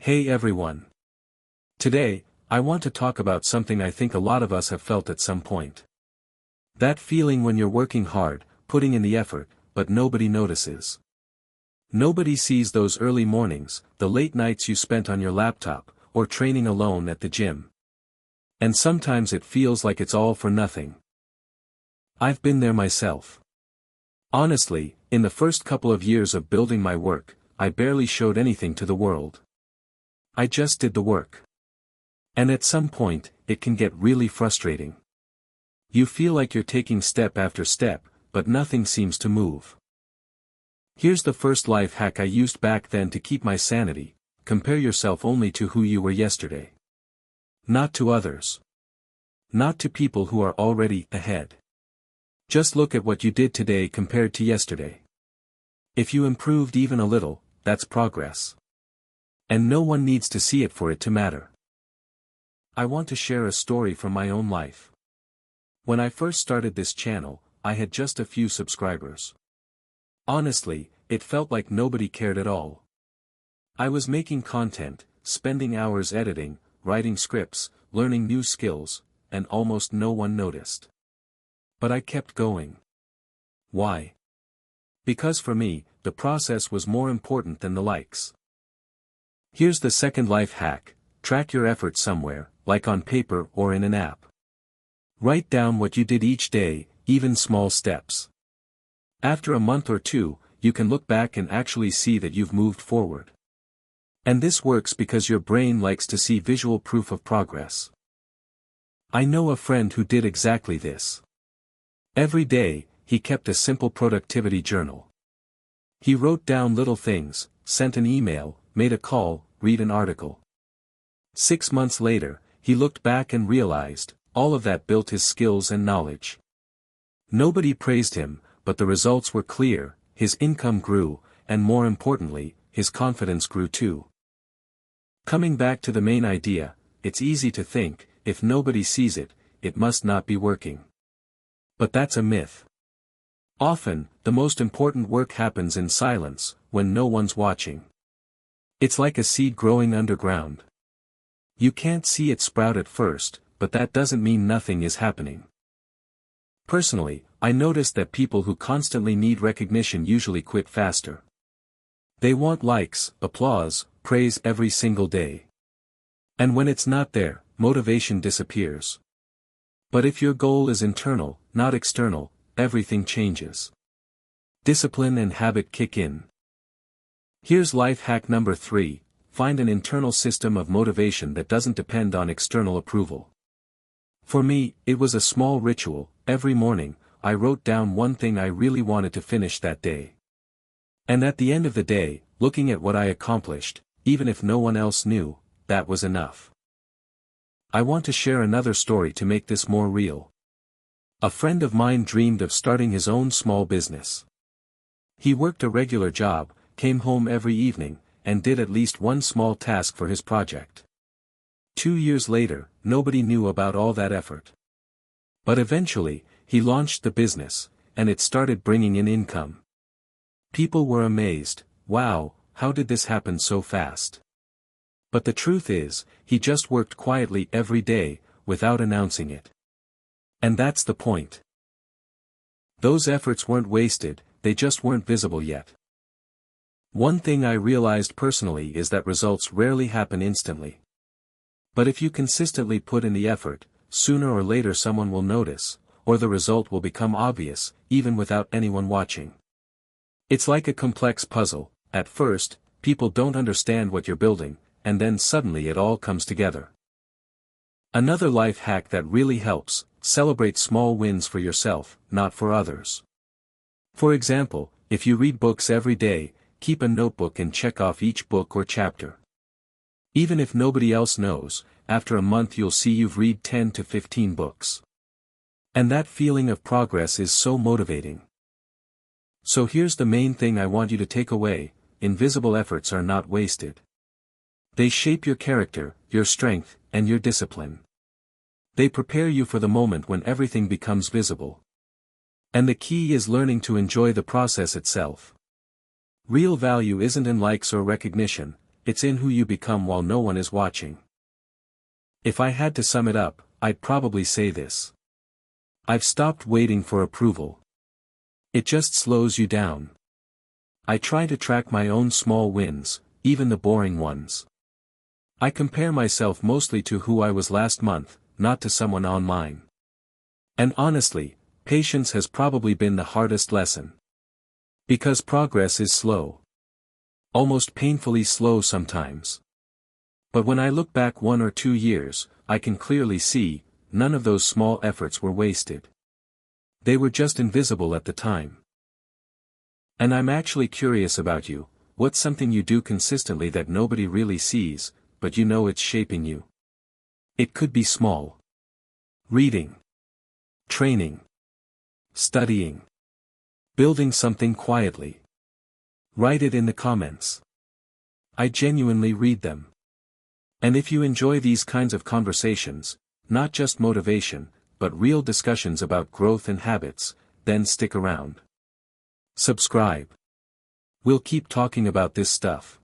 Hey everyone. Today, I want to talk about something I think a lot of us have felt at some point. That feeling when you're working hard, putting in the effort, but nobody notices. Nobody sees those early mornings, the late nights you spent on your laptop, or training alone at the gym. And sometimes it feels like it's all for nothing. I've been there myself. Honestly, in the first couple of years of building my work, I barely showed anything to the world. I just did the work. And at some point, it can get really frustrating. You feel like you're taking step after step, but nothing seems to move. Here's the first life hack I used back then to keep my sanity: compare yourself only to who you were yesterday. Not to others. Not to people who are already ahead. Just look at what you did today compared to yesterday. If you improved even a little, that's progress. And no one needs to see it for it to matter. I want to share a story from my own life. When I first started this channel, I had just a few subscribers. Honestly, it felt like nobody cared at all. I was making content, spending hours editing, writing scripts, learning new skills, and almost no one noticed. But I kept going. Why? Because for me, the process was more important than the likes. Here's the second life hack: track your effort somewhere, like on paper or in an app. Write down what you did each day, even small steps. After a month or two, you can look back and actually see that you've moved forward. And this works because your brain likes to see visual proof of progress. I know a friend who did exactly this. Every day, he kept a simple productivity journal. He wrote down little things, sent an email, made a call, read an article. 6 months later, he looked back and realized, all of that built his skills and knowledge. Nobody praised him, but the results were clear: his income grew, and more importantly, his confidence grew too. Coming back to the main idea, it's easy to think, if nobody sees it, it must not be working. But that's a myth. Often, the most important work happens in silence, when no one's watching. It's like a seed growing underground. You can't see it sprout at first, but that doesn't mean nothing is happening. Personally, I noticed that people who constantly need recognition usually quit faster. They want likes, applause, praise every single day. And when it's not there, motivation disappears. But if your goal is internal, not external, everything changes. Discipline and habit kick in. Here's life hack number 3: find an internal system of motivation that doesn't depend on external approval. For me, it was a small ritual. Every morning, I wrote down one thing I really wanted to finish that day. And at the end of the day, looking at what I accomplished, even if no one else knew, that was enough. I want to share another story to make this more real. A friend of mine dreamed of starting his own small business. He worked a regular job, came home every evening, and did at least one small task for his project. 2 years later, nobody knew about all that effort. But eventually, he launched the business, and it started bringing in income. People were amazed. Wow, how did this happen so fast? But the truth is, he just worked quietly every day, without announcing it. And that's the point. Those efforts weren't wasted, they just weren't visible yet. One thing I realized personally is that results rarely happen instantly. But if you consistently put in the effort, sooner or later someone will notice, or the result will become obvious, even without anyone watching. It's like a complex puzzle. At first, people don't understand what you're building, and then suddenly it all comes together. Another life hack that really helps: celebrate small wins for yourself, not for others. For example, if you read books every day, keep a notebook and check off each book or chapter. Even if nobody else knows, after a month you'll see you've read 10 to 15 books. And that feeling of progress is so motivating. So here's the main thing I want you to take away: invisible efforts are not wasted. They shape your character, your strength, and your discipline. They prepare you for the moment when everything becomes visible. And the key is learning to enjoy the process itself. Real value isn't in likes or recognition, it's in who you become while no one is watching. If I had to sum it up, I'd probably say this. I've stopped waiting for approval. It just slows you down. I try to track my own small wins, even the boring ones. I compare myself mostly to who I was last month, not to someone online. And honestly, patience has probably been the hardest lesson. Because progress is slow. Almost painfully slow sometimes. But when I look back 1 or 2 years, I can clearly see, none of those small efforts were wasted. They were just invisible at the time. And I'm actually curious about you, what's something you do consistently that nobody really sees, but you know it's shaping you? It could be small. Reading. Training. Studying. Building something quietly. Write it in the comments. I genuinely read them. And if you enjoy these kinds of conversations, not just motivation, but real discussions about growth and habits, then stick around. Subscribe. We'll keep talking about this stuff.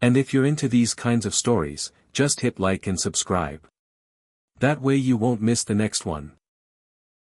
And if you're into these kinds of stories, just hit like and subscribe. That way you won't miss the next one.